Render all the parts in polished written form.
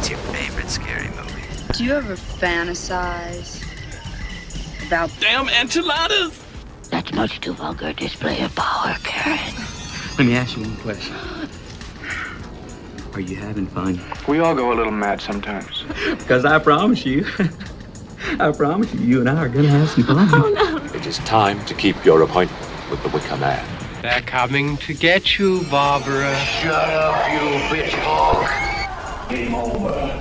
What's your favorite scary movie? Do you ever fantasize about damn enchiladas? That's much too vulgar display of power, Karen. Let me ask you one question. Are you having fun? We all go a little mad sometimes. Because I promise you, you and I are going to have some fun. Oh, no. It is time to keep your appointment with the Wicker Man. They're coming to get you, Barbara. Shut up, you bitch hog. Game over.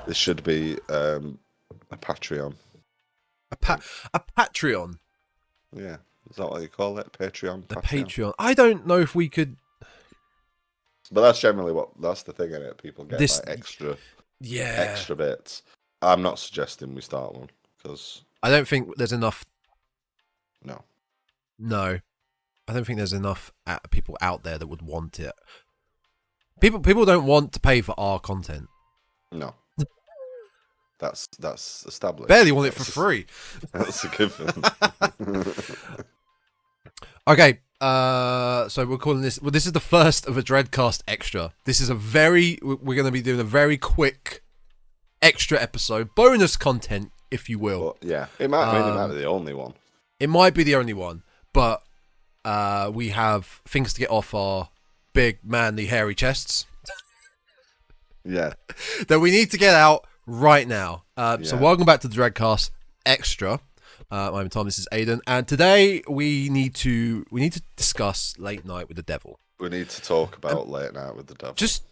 This should be a Patreon. A Patreon? Yeah. Is that what you call it? Patreon? The Patreon. I don't know if we could... But that's generally that's the thing in it. People get like extra bits. I'm not suggesting we start one because I don't think there's enough. No, I don't think there's enough people out there that would want it. People don't want to pay for our content. No, that's established. Barely want it for free. That's a given. Okay. So we're calling this. Well, this is the first of a Dreadcast Extra. This is we're going to be doing a very quick extra episode, bonus content, if you will. Well, yeah, it might be the only one. It might be the only one, but we have things to get off our big, manly, hairy chests. Yeah, that we need to get out right now. So welcome back to the Dreadcast Extra. I'm Tom. This is Aidan, and today we need to discuss Late Night with the Devil. We need to talk about Late Night with the Devil. Just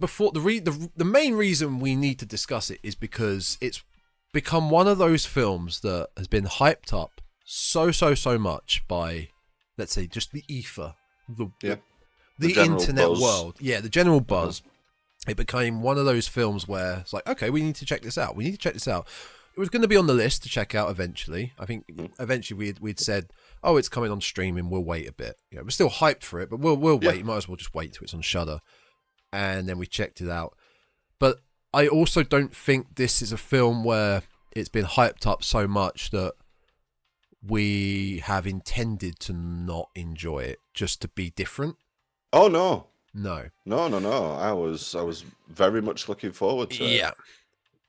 before the main reason we need to discuss it is because it's become one of those films that has been hyped up so much by, let's say, just the ether, the internet buzz. world. Yeah, the general buzz. It became one of those films where it's like, okay, we need to check this out. It was going to be on the list to check out eventually. I think eventually we'd said, oh, it's coming on streaming. We'll wait a bit. We're still hyped for it, but we'll wait. You might as well just wait till it's on Shudder. And then we checked it out. But I also don't think this is a film where it's been hyped up so much that we have intended to not enjoy it, just to be different. Oh no. No. I was very much looking forward to it. Yeah.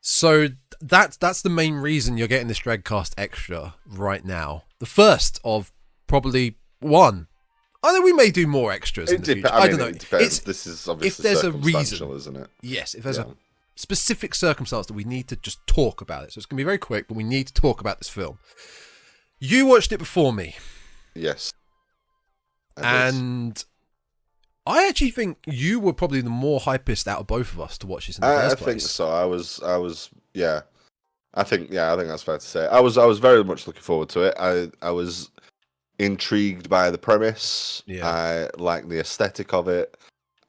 So that's the main reason you're getting this Dreadcast Extra right now. The first of probably one. I know we may do more extras in the future. I don't know. It depends. This is obviously if there's a circumstantial, reason, isn't it? Yes, if there's a specific circumstance that we need to just talk about it. So it's going to be very quick, but we need to talk about this film. You watched it before me. Yes. And I actually think you were probably the more hypest out of both of us to watch this in the first place. I think so. I was. Yeah. I think that's fair to say. I was very much looking forward to it. I was intrigued by the premise. Yeah. I like the aesthetic of it.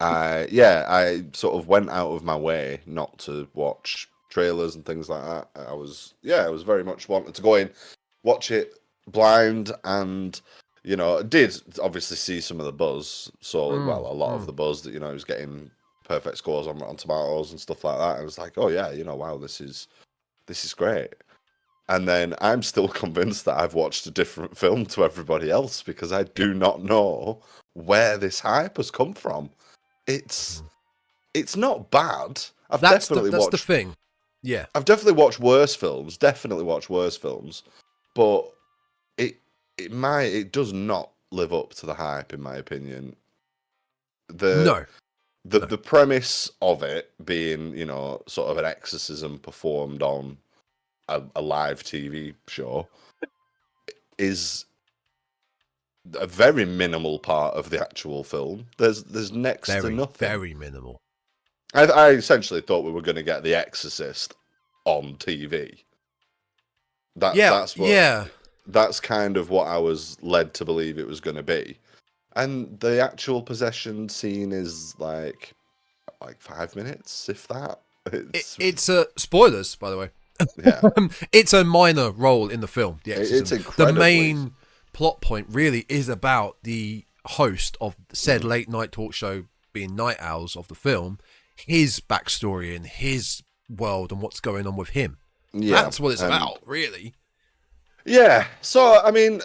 I sort of went out of my way not to watch trailers and things like that. I was very much wanted to go in, watch it blind, and did obviously see some of the buzz. So a lot of the buzz that it was getting perfect scores on Rotten Tomatoes and stuff like that. I was like, oh yeah, wow, this is great. And then I'm still convinced that I've watched a different film to everybody else because I do not know where this hype has come from. It's not bad. That's the thing. Yeah. I've definitely watched worse films. But it does not live up to the hype, in my opinion. The premise of it being, sort of an exorcism performed on a live TV show is a very minimal part of the actual film. There's next to nothing. Very minimal. I essentially thought we were going to get The Exorcist on TV. That's kind of what I was led to believe it was going to be. And the actual possession scene is like 5 minutes, if that. It's spoilers, by the way. Yeah. It's a minor role in the film. The Exorcism. It's incredibly... The main plot point really is about the host of said late night talk show being Night Owls of the film, his backstory and his world and what's going on with him. Yeah, that's what it's about, really. Yeah. So, I mean,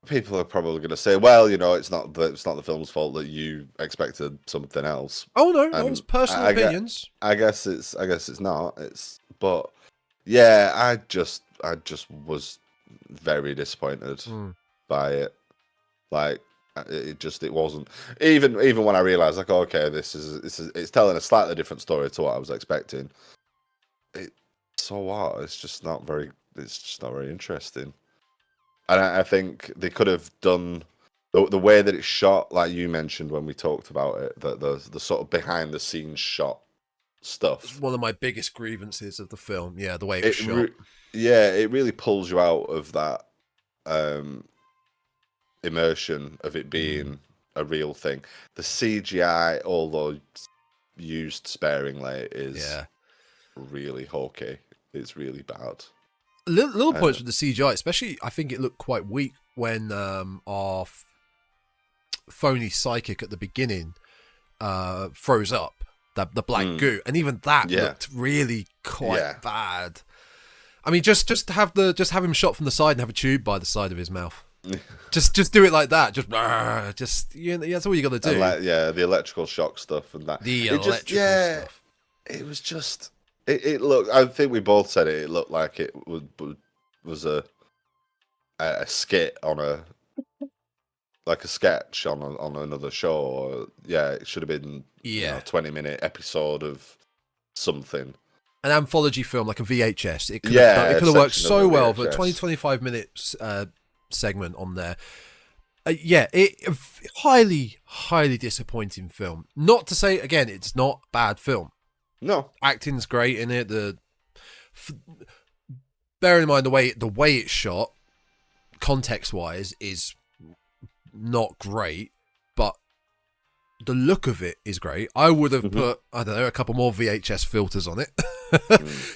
people are probably going to say, well, it's not the film's fault that you expected something else. Oh no, And it's personal opinions. I guess it's not. But yeah, I just was very disappointed by it. Like it wasn't even when I realized, like, okay, it's telling a slightly different story to what I was expecting. So what? It's just not very interesting. And I think they could have done the way that it's shot, like you mentioned when we talked about it, the sort of behind the scenes shot stuff. It's one of my biggest grievances of the film. Yeah, the way it was shot. It really pulls you out of that immersion of it being a real thing. The CGI, although used sparingly, is really hokey. It's really bad. Little points with the CGI, especially, I think it looked quite weak when our phony psychic at the beginning froze up the black goo, and even that looked really quite bad. I mean, just have him shot from the side and have a tube by the side of his mouth. just do it like that. Just that's all you got to do. The electrical shock stuff and that. Stuff. It was just. It looked. I think we both said it. It looked like it was a skit on a sketch on another show. Or, it should have been a 20-minute episode of something. An anthology film, like a VHS. It could have worked so well for a 20-25 minutes segment on there. Highly, highly disappointing film. Not to say, again, it's not a bad film. No, acting's great in it. Bearing in mind the way it's shot, context-wise, is not great, but the look of it is great. I would have put, I don't know, a couple more VHS filters on it,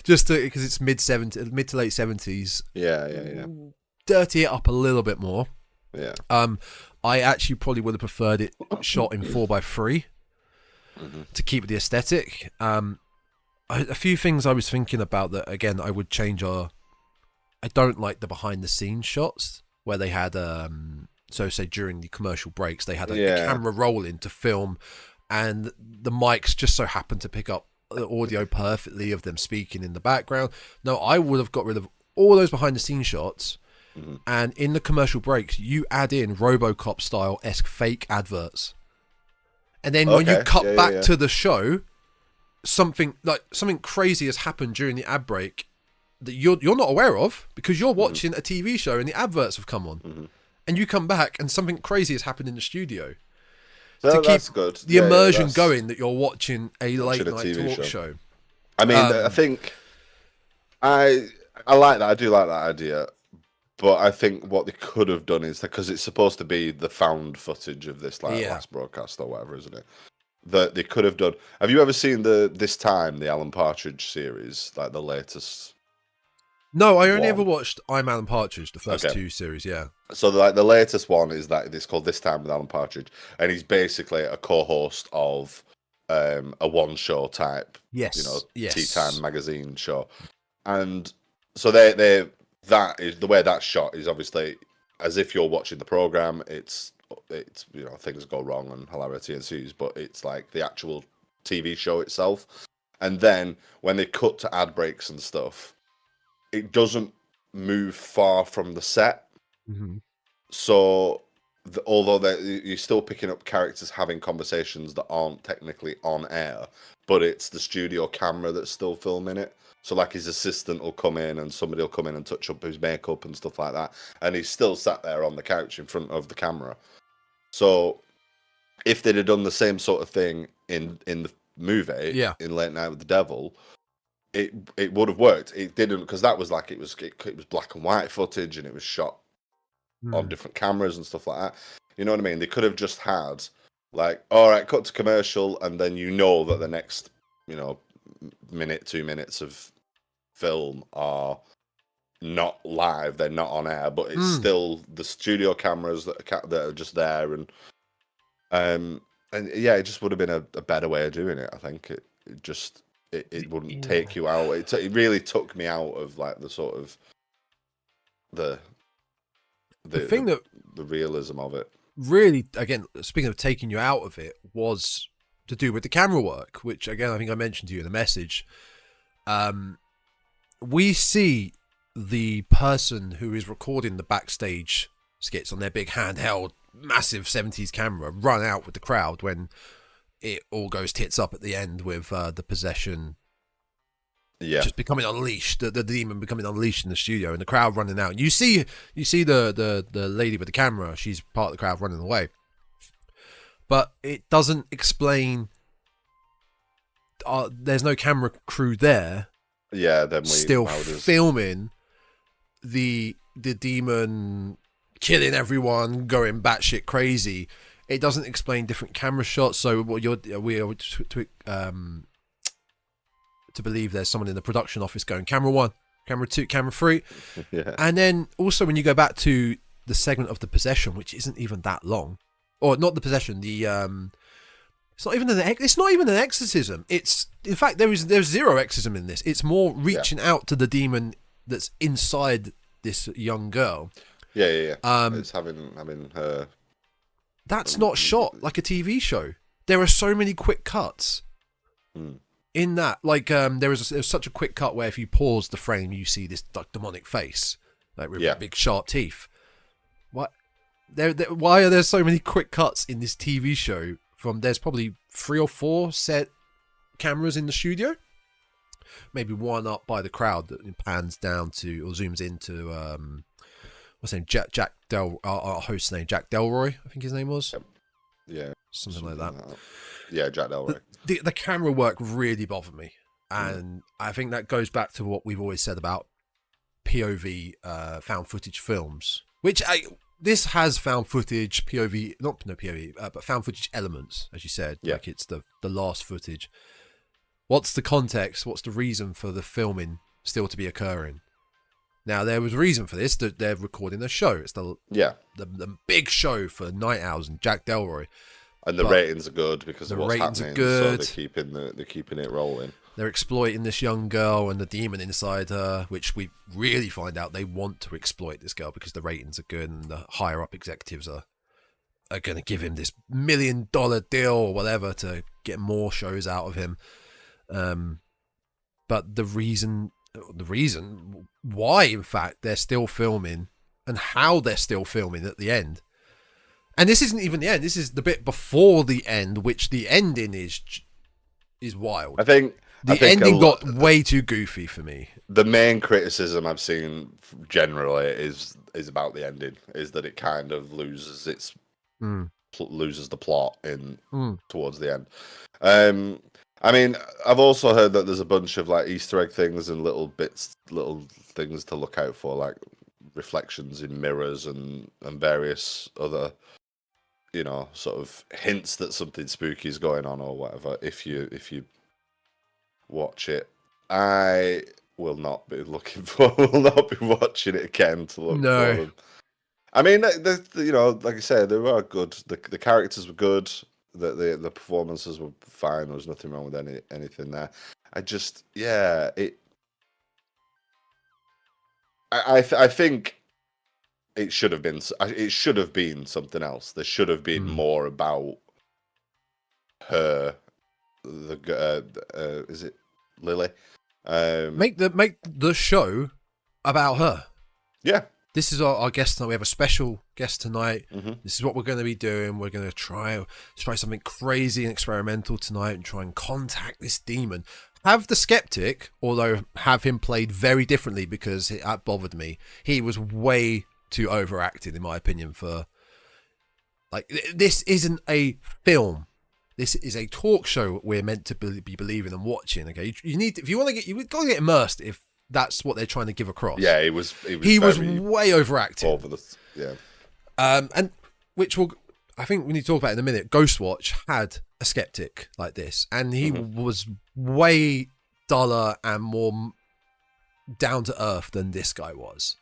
just because it's mid to late 70s. Yeah. Dirty it up a little bit more. Yeah. I actually probably would have preferred it shot in 4:3. To keep the aesthetic. A few things I was thinking about that, again, I would change are, I don't like the behind the scenes shots where they had say during the commercial breaks they had a camera rolling to film, and the mics just so happened to pick up the audio perfectly of them speaking in the background. No, I would have got rid of all those behind the scenes shots, and in the commercial breaks you add in RoboCop style esque fake adverts. And then when you cut back to the show, something crazy has happened during the ad break that you're not aware of, because you're watching a TV show and the adverts have come on, and you come back and something crazy has happened in the studio. To keep the immersion going that you're watching a late night talk show. I mean, I think I like that. I do like that idea. But I think what they could have done is, because it's supposed to be the found footage of this last broadcast or whatever, isn't it? That they could have done. Have you ever seen the Alan Partridge series, like the latest? No, I only ever watched I'm Alan Partridge, the first two series. Yeah. So the latest one is that it's called This Time with Alan Partridge, and he's basically a co-host of a one-show type, tea time magazine show, and so they. That is the way that's shot is obviously as if you're watching the program. It's things go wrong and hilarity ensues, but it's like the actual TV show itself. And then when they cut to ad breaks and stuff, it doesn't move far from the set. So although you're still picking up characters having conversations that aren't technically on air, but it's the studio camera that's still filming it. So, like, his assistant will come in and somebody will come in and touch up his makeup and stuff like that. And he's still sat there on the couch in front of the camera. So, if they'd have done the same sort of thing in the movie, in Late Night with the Devil, it would have worked. It didn't, because that was like, it was black and white footage and it was shot on different cameras and stuff like that. You know what I mean? They could have just had, like, all right, cut to commercial, and then that the next, minute, 2 minutes of film are not live, they're not on air, but it's still the studio cameras that are just there, and it just would have been a better way of doing it. I think it wouldn't take you out. It really took me out of like the sort of the thing that the realism of it. Really, again, speaking of taking you out of it, was to do with the camera work, which again I think I mentioned to you in the message. We see the person who is recording the backstage skits on their big handheld, massive 70s camera run out with the crowd when it all goes tits up at the end with the possession just becoming unleashed, the demon becoming unleashed in the studio, and the crowd running out. You see the lady with the camera, she's part of the crowd running away. But it doesn't explain there's no camera crew there. Yeah, then still filming the demon killing everyone, going batshit crazy. It doesn't explain different camera shots. So what we are to believe there's someone in the production office going camera 1, camera 2, camera 3. Yeah. And then also when you go back to the segment of the possession, which isn't even that long, or not the possession, the it's not even an exorcism. It's, in fact, there's zero exorcism in this. It's more reaching out to the demon that's inside this young girl. Yeah. It's having her. That's not shot like a TV show. There are so many quick cuts in that. Like there was such a quick cut where if you pause the frame, you see this like demonic face, like with big sharp teeth. What? Why are there so many quick cuts in this TV show? There's probably 3 or 4 set cameras in the studio, maybe one up by the crowd that pans down to or zooms into what's his name, our host's name, Jack Delroy, I think his name was. Yeah, something like that. Yeah, Jack Delroy. The camera work really bothered me, and I think that goes back to what we've always said about POV found footage films, which this has found footage POV, but found footage elements, as you said. Yeah. Like it's the last footage. What's the context? What's the reason for the filming still to be occurring? Now, there was a reason for this, that they're recording a show. It's the big show for Night Owls and Jack Delroy. And the ratings are good because of what's ratings happening. Are good. So they're keeping it rolling. They're exploiting this young girl and the demon inside her, which we really find out they want to exploit this girl because the ratings are good and the higher up executives are going to give him this $1 million deal or whatever to get more shows out of him. But the reason why, in fact, they're still filming and how they're still filming at the end. And this isn't even the end. This is the bit before the end, which the ending is wild. I think the ending got way too goofy for me. The main criticism I've seen generally is about the ending, is that it kind of loses loses the plot towards the end. I mean, I've also heard that there's a bunch of like Easter egg things and little things to look out for, like reflections in mirrors and various other, sort of hints that something spooky is going on or whatever. If you watch it, I will not be watching it again to look for them. I mean, like I said, they were good. The characters were good. The performances were fine. There was nothing wrong with anything there. I just, I think it should have been. It should have been something else. There should have been more about her. Is it Lily? Make the show about her. Yeah. This is our guest tonight. We have a special guest tonight. This is what we're going to be doing. We're going to try something crazy and experimental tonight and try and contact this demon. Have the skeptic, although have him played very differently because that bothered me. He was way too overacted, in my opinion, for... Like, this isn't a film. This is a talk show we're meant to be believing and watching, okay? You've got to get immersed if that's what they're trying to give across. Yeah, he was way overacted. Over the, yeah. And which I think we need to talk about in a minute. Ghostwatch had a skeptic like this, and he was way duller and more down to earth than this guy was.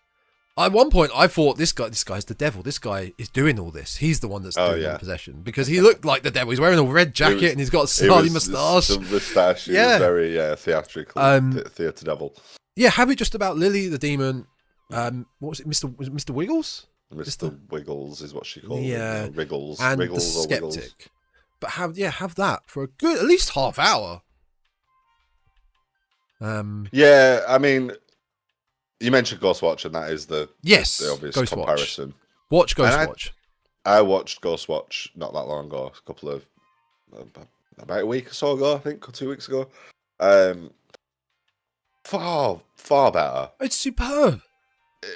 At one point, I thought this guy's the devil. This guy is doing all this. He's the one that's doing the possession because he looked like the devil. He's wearing a red jacket and he's got a snarly moustache. The moustache. He was very theatrical. Theatre devil. Yeah, have it just about Lily the demon. What was it, Mr. Wiggles? Mr. Wiggles is what she called Yeah. him. Wriggles. And Wriggles the or Wiggles. skeptic. But have that for a good at least half hour. Yeah, I mean, you mentioned Ghostwatch, and that is the obvious Ghostwatch. comparison. Watch And Ghostwatch. I watched Ghostwatch not that long ago, about a week or so ago, I think, or 2 weeks ago. Far better. It's superb.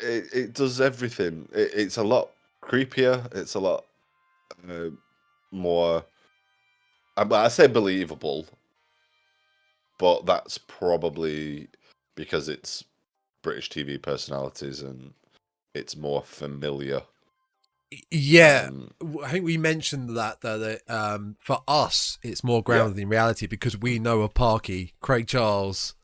It does everything. It's a lot creepier. It's a lot more. I say believable, but that's probably because it's British TV personalities and it's more familiar. Yeah, I think we mentioned that though. That for us, it's more grounded in reality because we know of Parky, Craig Charles,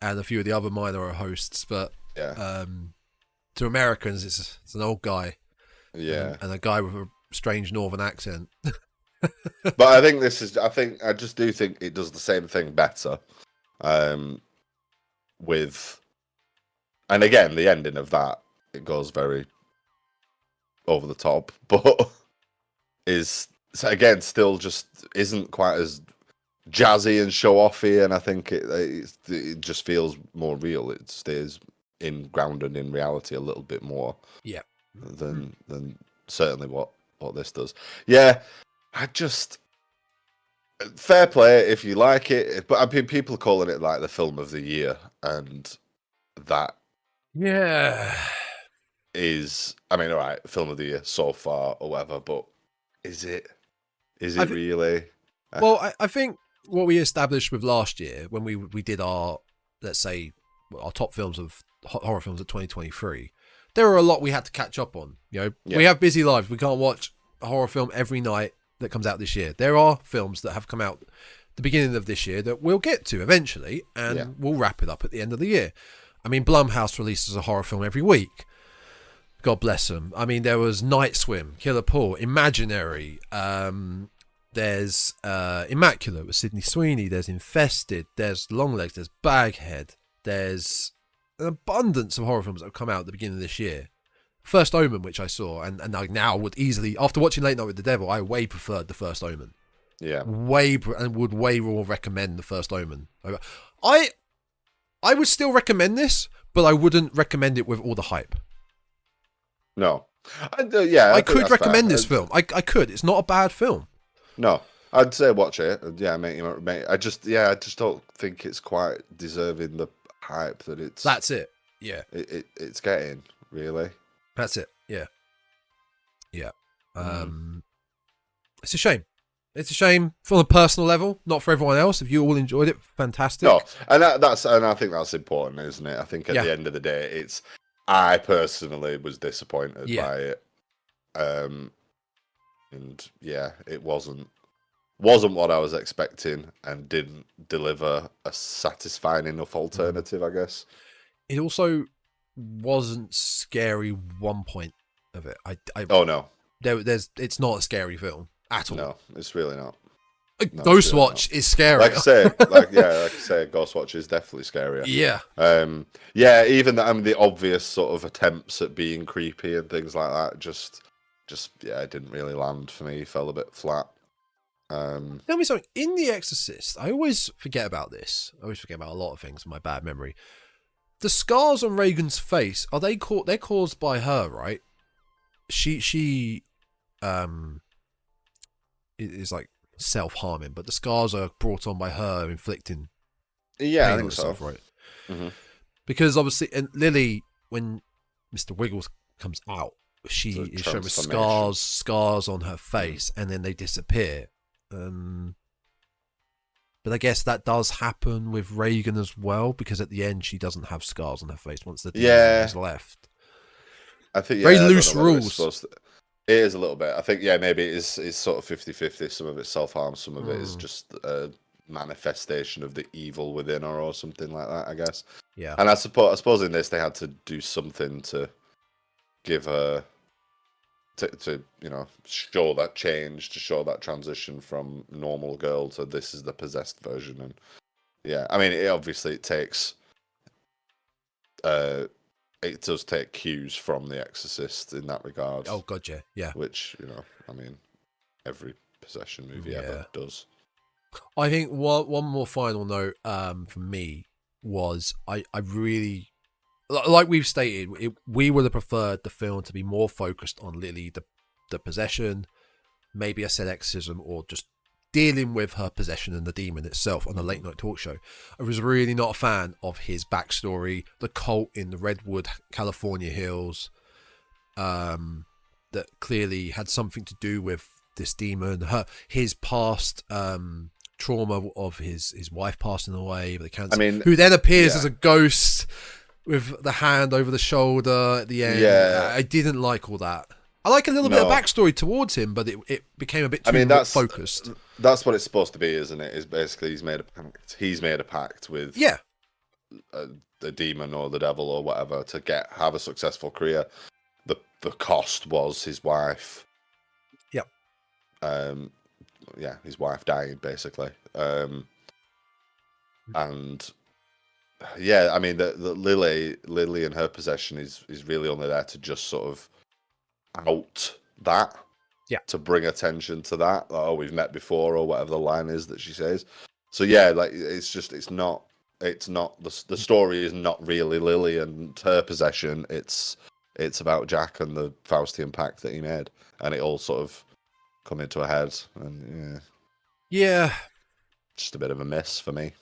and a few of the other minor hosts. But to Americans, it's an old guy, and a guy with a strange northern accent. But I think I just do think it does the same thing better. And again, the ending of that, it goes very over the top, but is again still just isn't quite as jazzy and show offy, and I think it just feels more real. It stays grounded in reality a little bit more, than certainly what this does. Yeah, I just fair play if you like it, but I mean, people are calling it like the film of the year, and that is, I mean, all right, film of the year so far or whatever, but is it really? Well, I think what we established with last year when we did our, let's say, our top films of horror films of 2023, there were a lot we had to catch up on. We have busy lives. We can't watch a horror film every night that comes out this year. There are films that have come out the beginning of this year that we'll get to eventually, and we'll wrap it up at the end of the year. I mean, Blumhouse releases a horror film every week. God bless them. I mean, there was Night Swim, Killer Paul, Imaginary. There's Immaculate with Sydney Sweeney. There's Infested. There's Longlegs. There's Baghead. There's an abundance of horror films that have come out at the beginning of this year. First Omen, which I saw, and I now would easily, after watching Late Night with the Devil, I way preferred the First Omen. Yeah. And would way more recommend the First Omen. I would still recommend this, but I wouldn't recommend it with all the hype. No. I could recommend this film. I could. It's not a bad film. No. I'd say watch it. Yeah, mate. I just don't think it's quite deserving the hype that it's. That's it. Yeah. It's getting, really. That's it. Yeah. It's a shame. It's a shame from a personal level, not for everyone else. If you all enjoyed it, fantastic. No, and I think that's important, isn't it? I think at the end of the day, I personally was disappointed by it, and it wasn't what I was expecting, and didn't deliver a satisfying enough alternative, I guess. It also wasn't scary. One point of it, oh no, it's not a scary film at all. No, it's really not. Ghostwatch is scary. Like I say, Ghostwatch is definitely scarier. Yeah. Even the obvious sort of attempts at being creepy and things like that, just it didn't really land for me. Fell a bit flat. Tell me something. In The Exorcist, I always forget about this. I always forget about a lot of things in my bad memory. The scars on Reagan's face, they're caused by her, right? She is like self-harming, but the scars are brought on by her inflicting pain I on think herself, so. right? Mm-hmm. Because obviously, and Lily, when Mr. Wiggles comes out, she is shown with scars on her face, and then they disappear. But I guess that does happen with Reagan as well, because at the end she doesn't have scars on her face once the demon is left. I think very loose rules. It is a little bit. I think maybe it's sort of 50-50. Some of it's self-harm, some of it is just a manifestation of the evil within her or something like that, I guess. Yeah. And I suppose in this they had to do something to give her to show that change, to show that transition from normal girl to this is the possessed version. And I mean, it takes it does take cues from The Exorcist in that regard. Oh god, yeah. Which, I mean, every possession movie ever does. I think one more final note for me was I really, like we've stated, we would have preferred the film to be more focused on Lily, the possession, maybe a said exorcism, or just dealing with her possession and the demon itself on a late night talk show. I was really not a fan of his backstory, the cult in the Redwood, California hills, that clearly had something to do with this demon, his past trauma of his wife passing away with the cancer, who then appears as a ghost with the hand over the shoulder at the end. Yeah. I didn't like all that. I like a little bit of backstory towards him, but it became a bit too focused. That's what it's supposed to be, isn't it? Is basically he's made a pact with the demon or the devil or whatever to have a successful career. The cost was his wife. Yep. His wife dying basically. And I mean the Lily and her possession is really only there to just sort of out that, to bring attention to that. Like, oh, we've met before, or whatever the line is that she says. So like it's not the story is not really Lily and her possession. It's about Jack and the Faustian pact that he made, and it all sort of come into a head, and just a bit of a miss for me.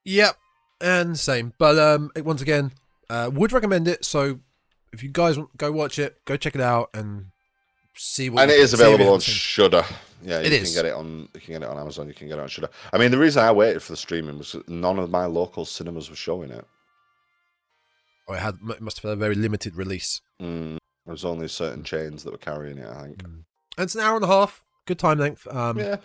Yep, and same. But once again, would recommend it. So if you guys go watch it, go check it out and see what. And it is available on Shudder. Yeah, you can get it on Amazon. You can get it on Shudder. I mean, the reason I waited for the streaming was none of my local cinemas were showing it. Oh, it must have had a very limited release. There was only certain chains that were carrying it, I think. And it's an hour and a half. Good time length. But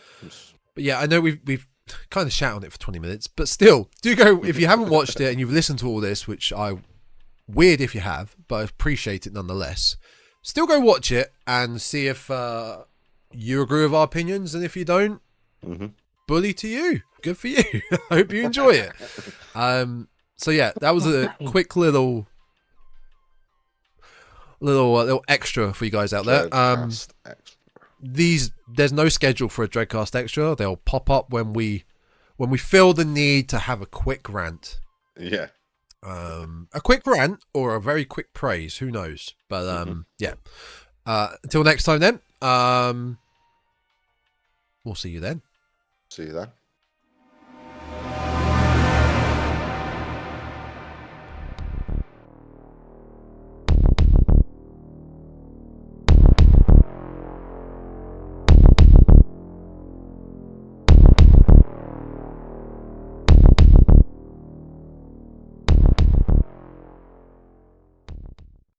yeah, I know we've kind of shat on it for 20 minutes, but still, do go if you haven't watched it and you've listened to all this, which weird if you have, but I appreciate it nonetheless. Still go watch it and see if you agree with our opinions, and if you don't, bully to you. Good for you. I hope you enjoy it. So yeah, that was a quick little extra for you guys out there. There's no schedule for a Dreadcast Extra. They'll pop up when we feel the need to have a quick rant. Yeah. A quick rant or a very quick praise, who knows? But yeah. Until next time then. We'll see you then. See you then.